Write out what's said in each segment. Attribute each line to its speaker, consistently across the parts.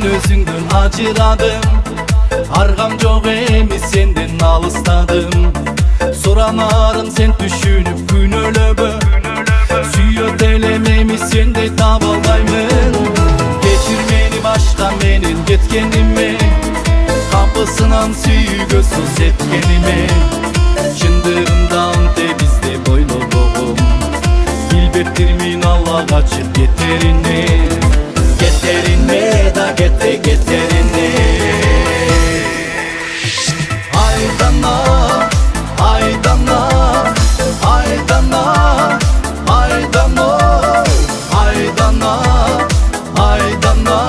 Speaker 1: мен өзүңдөн ажырадым, аргам жок эми сенден алыстадым. Суранарым сен түшүнүп күнөөлөбө, сүйөт элем эми сендей таба албаймын. Кечир мени башка менен кеткениме, капысынан сүйүүгө сөз эткениме. Чындыгында анте бизде бойлобогом, билбептирмин Аллага чык кетерине. Кетерине да кетерине. Айдана, айдана, айдана, айдана, айдана, айдана.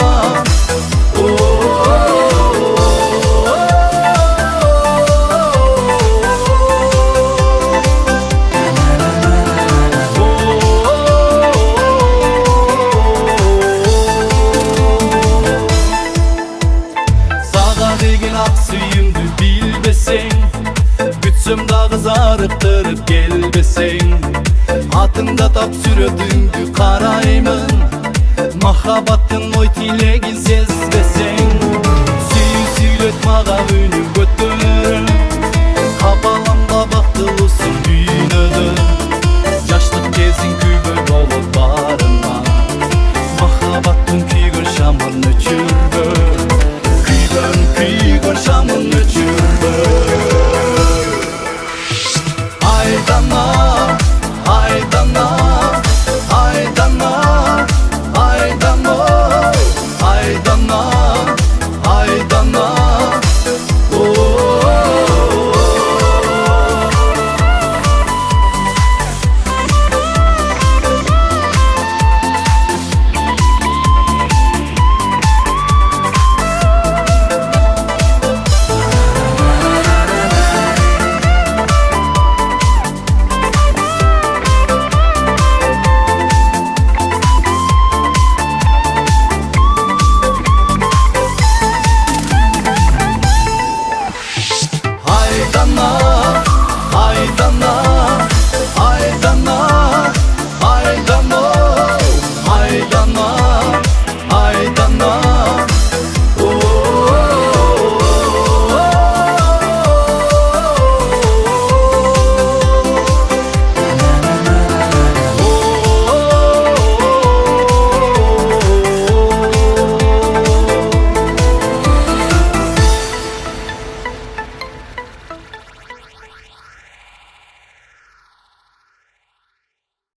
Speaker 1: Suyumdu bilbeseng, bütsüm da kızarıktırıp gelbeseng. Atında tap sürödüngü karayımın, mahabatın oy tilegin sezbeseng. Süyü süylöt mağa